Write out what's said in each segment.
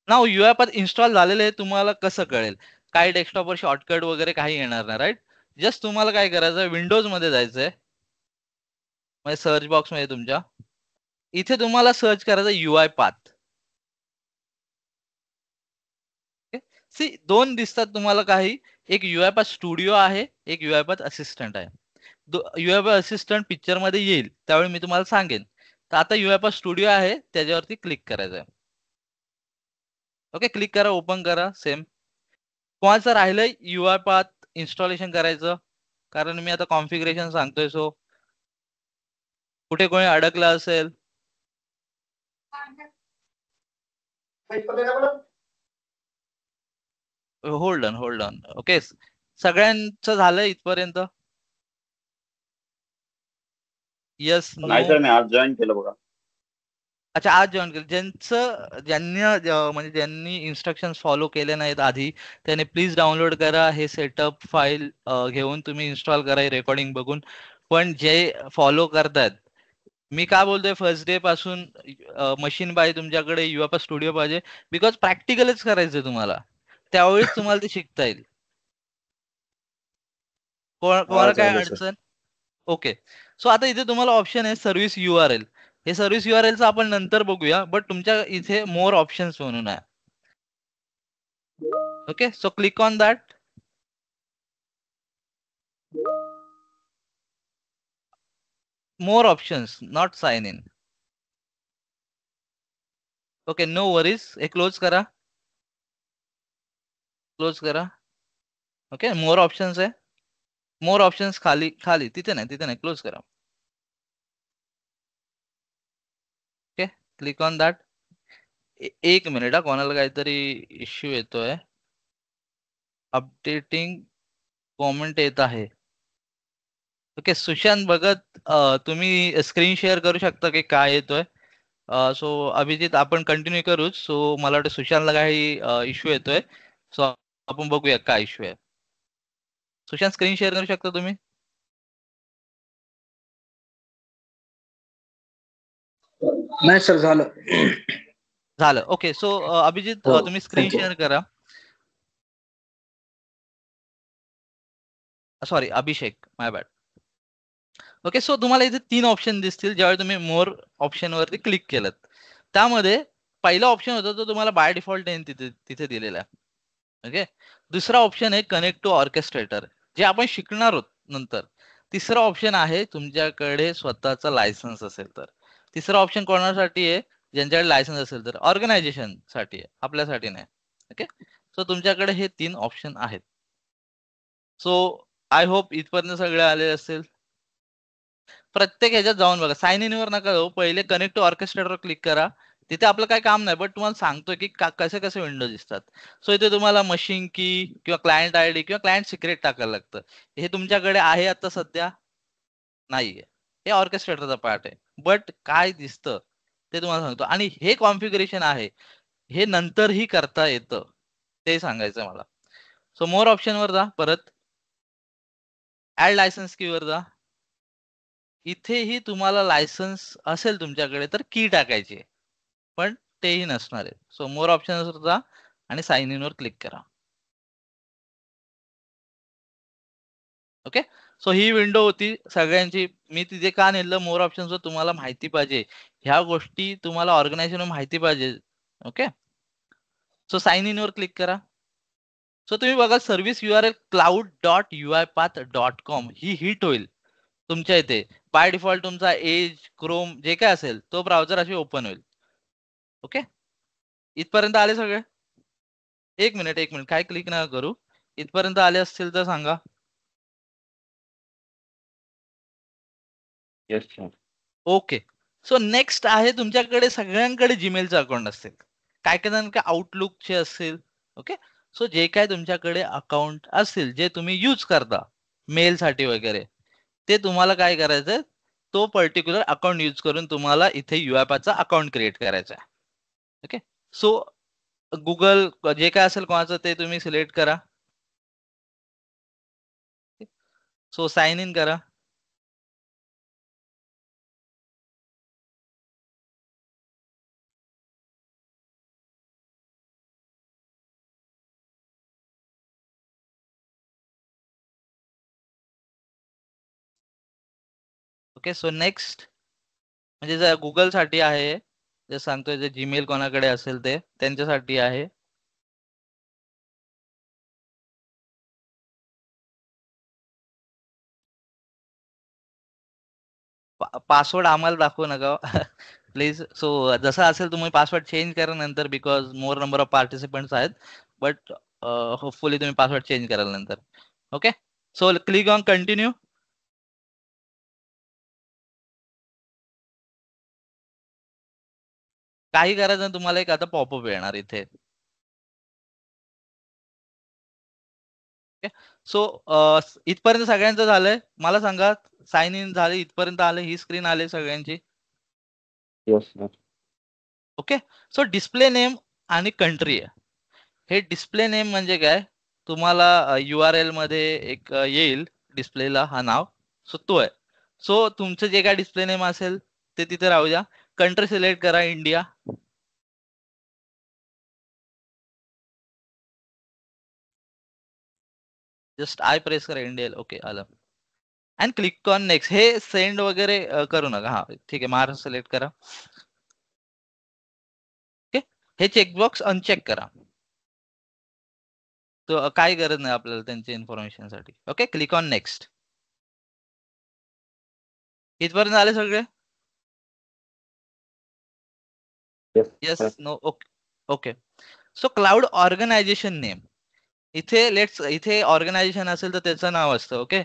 नाव UiPath install झालेले आहे तुम्हाला कसं कळेल? काही डेस्कटॉपवर शॉर्टकट वगैरे काही येणार नाही, राईट? जस्ट तुम्हाला काय करायचं, विंडोज मध्ये जायचंय, म्हणजे सर्च बॉक्स मध्ये तुमच्या इथे तुम्हाला सर्च करायचं UiPath. सी दोन दिसतात तुम्हाला काही, एक UiPath स्टुडिओ आहे, एक UiPath असिस्टंट आहे. UiPath असिस्टंट पिक्चर मध्ये येईल त्यावेळी मी तुम्हाला सांगेन. तर आता UiPath स्टुडिओ आहे त्याच्यावरती क्लिक करायचं आहे. ओके, क्लिक करा, ओपन करा. सेम कोणाचं राहिलंय UiPath इन्स्टॉलेशन करायचं, कारण मी आता कॉन्फिगरेशन सांगतोय. सो कुठे कोणी अडकलं असेल, hold on hold on. Okay, सगळ्यांचं झालं इथपर्यंत? Yes, no? नाही सर, मी आज जॉईन केलं बघा. अच्छा, आज जॉईन केलं. म्हणजे ज्यांनी इन्स्ट्रक्शन फॉलो केले नाहीत आधी, त्याने प्लीज डाउनलोड करा हे सेटअप फाईल घेऊन तुम्ही इन्स्टॉल करा रेकॉर्डिंग बघून. पण जे फॉलो करतात, मी काय बोलतोय, फर्स्ट डे पासून मशीन बाय तुमच्याकडे UiPath स्टुडिओ पाहिजे, बिकॉज प्रॅक्टिकलच करायचंय तुम्हाला, त्यावेळीच तुम्हाला ते शिकता येईल. हा कोणाला काय चालेल सर. अडचण? ओके. सो आता इथे तुम्हाला ऑप्शन आहे सर्व्हिस URL. हे सर्व्हिस URLचं आपण नंतर बघूया, बट तुमच्या इथे मोर ऑप्शन्स म्हणून आहे. Okay, so click on that. More options, not sign in. Okay, no worries. हे क्लोज करा, क्लोज करा. ओके, मोर ऑप्शन्स आहे. मोर ऑप्शन्स खाली खाली, तिथे नाही, तिथे नाही, क्लोज करा. Okay, click on that. एक मिनिट हा, कोणाला काहीतरी इश्यू येतोय. अपडेटिंग कॉमेंट येत आहे. ओके, सुशांत भगत, तुम्ही स्क्रीन शेअर करू शकता की काय येतोय? सो अभिजित, आपण कंटिन्यू करूच. सो मला वाटतं सुशांतला काही इश्यू येतोय. सो आपण बघूया काय इश्यू आहे. सुशांत, स्क्रीन शेअर करू शकता तुम्ही? नाही सर, झालं. झालं. ओके, सो अभिजित, हो, तुम्ही स्क्रीन थँक्यू. शेअर करा. सॉरी, अभिषेक, माय बॅड. ओके, सो तुम्हाला इथे 3 ऑप्शन दिसतील ज्यावेळी तुम्ही मोर ऑप्शन वरती क्लिक केलं. त्यामध्ये पहिला ऑप्शन होता तो तुम्हाला बाय डिफॉल्ट तिथे तिथे दिलेला आहे. ओके, दुसरा ऑप्शन आहे कनेक्ट टू ऑर्केस्ट्रेटर, जे आपण शिकणार आहोत नंतर. तिसरा ऑप्शन आहे तुमच्याकडे स्वतःचा लायसन्स असेल तर. तिसरा ऑप्शन कोणासाठी आहे? ज्यांच्याकडे लायसन्स असेल तर. ऑर्गनायझेशन साठी आहे, आपल्यासाठी नाही. ओके, सो तुमच्याकडे हे 3 ऑप्शन आहेत. सो आय होप इथपर्यंत सगळे आले असेल. प्रत्येक ह्याच्यात जाऊन बघा, साइन इन वर नका जाऊ, पहिले कनेक्ट टू ऑर्केस्ट्रेटर क्लिक करा. तिथे आपलं काही काम नाही, बट तुम्हाला सांगतोय की कसे कसे विंडो दिसतात. सो इथे तुम्हाला मशीन की किंवा क्लायंट ID किंवा क्लायंट सिक्रेट टाकायला लागतं. हे तुमच्याकडे आहे आता सध्या? नाहीये. हे ऑर्केस्ट्रेटरचा पार्ट आहे. बट काय दिसतं ते तुम्हाला सांगतो. आणि हे कॉन्फिगरेशन आहे, हे नंतरही करता येतं, ते सांगायचं मला. सो मोर ऑप्शन वर जा, परत ऍड लायसन्स की वर जा. इथेही तुम्हाला लायसन्स असेल तुमच्याकडे तर की टाकायची आहे, पण तेही नसणार आहे. सो मोर ऑप्शन्सवर जा आणि साइन इन वर क्लिक करा. ओके, सो ही विंडो होती सगळ्यांची. मी तिथे का नेलं मोर ऑप्शन्सवर, तुम्हाला माहिती पाहिजे ह्या गोष्टी, तुम्हाला ऑर्गनायझेशन माहिती पाहिजे. ओके, सो साइन इन वर क्लिक करा. सो तुम्ही बघा, सर्व्हिस URL cloud.uipath.com ही हिट होईल तुमच्या इथे. बाय डिफॉल्ट तुमचा एज, क्रोम जे काय असेल तो ब्राउझर अशी ओपन होईल. ओके, इथपर्यंत आले सगळे? एक मिनिट, एक मिनिट, काय क्लिक नका करू. इथपर्यंत आले असतील तर सांगा. Yes sir. Okay, so next आहे, तुमच्याकडे सगळ्यांकडे जीमेलचं अकाउंट असेल, काय काय जणांकडे आउटलुकचे असेल. ओके, सो जे काय तुमच्याकडे अकाउंट असतील जे तुम्ही यूज करता मेलसाठी वगैरे, ते तुम्हाला काय करायचंय, तो पर्टिक्युलर अकाउंट यूज करून तुम्हाला इथे UiPathचा अकाउंट क्रिएट करायचा आहे. ओके, सो गुगल जे काय असेल कोणाचं ते तुम्ही सिलेक्ट करा. सो साइन इन करा. ओके, सो नेक्स्ट म्हणजे जर गुगल साठी आहे, जे सांगतोय जे जीमेल कोणाकडे असेल ते त्यांच्यासाठी आहे. पासवर्ड आम्हाला दाखवू नका प्लीज. सो जसं असेल तुम्ही पासवर्ड चेंज करा नंतर, because more number of participants आहेत. बट होपफुली तुम्ही पासवर्ड चेंज कराल नंतर. Okay, so click on continue. काही करायचं नाही, तुम्हाला एक आता पॉपअप येणार इथे. सो इथपर्यंत सगळ्यांचं झालंय. मला सांगा, साइन इन झाले, इथपर्यंत आले, ही स्क्रीन आले सगळ्यांची. ओके, सो डिस्प्ले नेम आणि कंट्री आहे. हे डिस्प्ले नेम म्हणजे काय, तुम्हाला URL मध्ये एक येईल डिस्प्लेला हा नाव. सो तो आहे. सो तुमचं जे काय डिस्प्ले नेम असेल ते तिथे राहू द्या. कंट्री सिलेक्ट करा, इंडिया. जस्ट आय प्रेस करा, इंडिया. ओके, आलं. And click on next. हे सेंड वगैरे करू नका. हा ठीक आहे, महाराष्ट्र सिलेक्ट करा. ओके, हे चेकबॉक्स अनचेक करा. तर काही गरज नाही आपल्याला त्यांच्या इन्फॉर्मेशन साठी. Okay, click on next. इथपर्यंत आले सगळे? Yes, no, okay. Okay, so cloud organization name. इथे ऑर्गनायझेशन असेल तर त्याचं नाव असतं. ओके,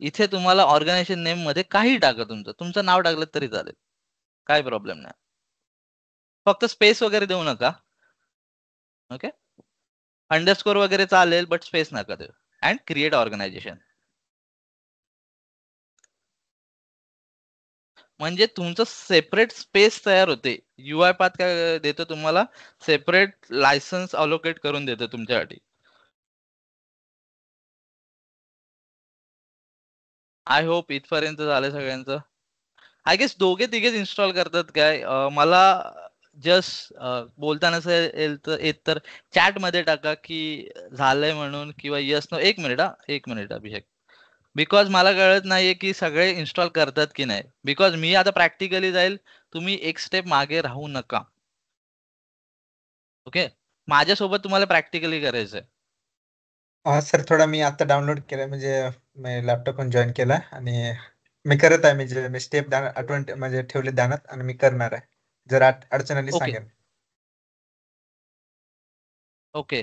इथे तुम्हाला ऑर्गनायझेशन नेम मध्ये काही टाका, तुमचं नाव टाकलं तरी चालेल, काही प्रॉब्लेम नाही. फक्त स्पेस वगैरे देऊ नका. ओके, अंडरस्कोर वगैरे चालेल, बट स्पेस नका देऊ. And create organization. म्हणजे तुमचं सेपरेट स्पेस तयार होते. UI पाथ काय देतो तुम्हाला, सेपरेट लायसन्स अलोकेट करून देतो तुमच्यासाठी. आय होप इथपर्यंत झालं सगळ्यांचं. आय गेस दोघे तिघेच इन्स्टॉल करतात काय. मला जस्ट बोलताना येत तर चॅट मध्ये टाका की झालंय म्हणून, किंवा यस नो. एक मिनिट, एक मिनिट अभिषेक. बिकॉज मला कळत नाहीये की सगळे इन्स्टॉल करतात की नाही. बिकॉज मी आता प्रॅक्टिकली जाईल, तुम्ही एक स्टेप मागे राहू नका. ओके, माझ्यासोबत तुम्हाला प्रॅक्टिकली करायचंय. सर थोडा मी आता डाउनलोड केलं, म्हणजे मी लॅपटॉप जॉईन केला आणि मी करत आहे. म्हणजे मी स्टेप आठवण म्हणजे ठेवले ध्यानात आणि मी करणार आहे. जर अडचण आली ओके. सांगेन. ओके,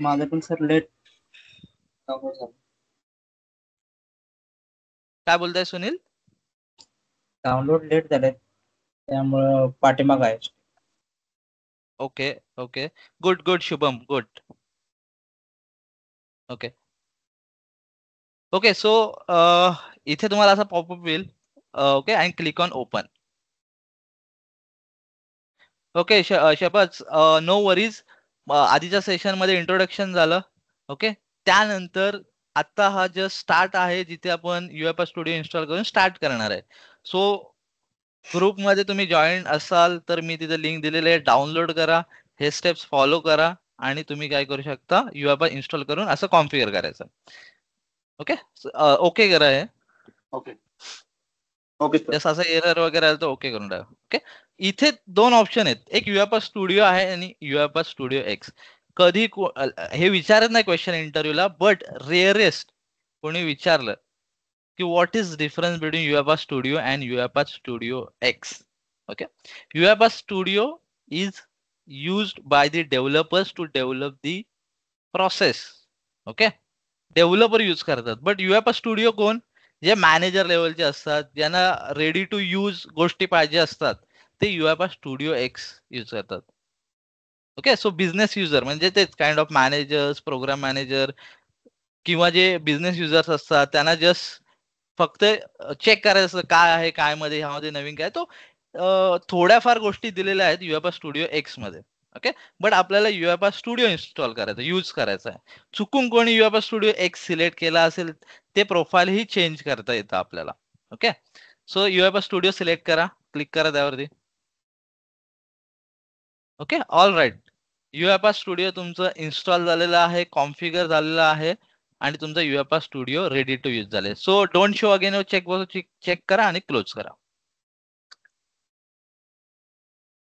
माझं पण सर लेट डाउनलोड झालं. काय बोलताय सुनील? डाउनलोड लेट झालंय त्यामुळं पाठीमाग आहे. Okay, okay, good good Shubham, good. Okay, okay, so इथे तुम्हाला असा पॉपअप येईल. Okay, and click on open. Okay, शपथ, नो वरीज. आधीच्या सेशन मध्ये इंट्रोडक्शन झालं. ओके, त्यानंतर आता हा जस्ट स्टार्ट आहे, जिथे आपण UiPath स्टुडिओ इन्स्टॉल करून स्टार्ट करणार आहे. सो ग्रुपमध्ये तुम्ही जॉईन असाल तर मी तिथे लिंक दिलेली आहे, डाउनलोड करा, हे स्टेप्स फॉलो करा आणि तुम्ही काय करू शकता, UiPath इन्स्टॉल करून असं कॉन्फिगर करायचं. ओके, ओके करा हे. Okay okay sir. जसं असं एरर वगैरे आलं तर ओके करून टाका. ओके, इथे दोन ऑप्शन आहेत, एक UiPath स्टुडिओ आहे आणि UiPath स्टुडिओ X. कधी हे विचारत नाही क्वेश्चन इंटरव्ह्यूला, बट रेअरेस्ट कोणी विचारलं की what is difference between UiPath studio and UiPath studio X. Okay, UiPath studio is used by the developers to develop the process. Okay, developer use करतात. But UiPath studio कोण, जे manager लेवलचे असतात, ज्यांना ready to use गोष्टी पाहिजे असतात, ते UiPath स्टुडिओ X यूज करतात. ओके, सो बिझनेस युजर म्हणजे तेच kind of managers, program manager किंवा जे बिझनेस युजर्स असतात, त्यांना जस्ट फक्त चेक करायचं काय आहे, काय मध्ये, ह्यामध्ये नवीन काय. तो थोड्याफार गोष्टी दिलेल्या आहेत UiPath स्टुडिओ X मध्ये. ओके, बट आपल्याला UiPath स्टुडिओ इन्स्टॉल करायचं, यूज करायचा आहे. चुकून कोणी UiPath स्टुडिओ X सिलेक्ट केला असेल, ते प्रोफाईल ही चेंज करता येतं आपल्याला. Okay, so UiPath studio select करा, क्लिक करा त्यावरती. Okay, all right, UiPath studio तुमचं इन्स्टॉल झालेलं आहे, कॉन्फिगर झालेलं आहे आणि तुमचा UFA studio ready to use झाले. So don't show again check करा आणि क्लोज करा.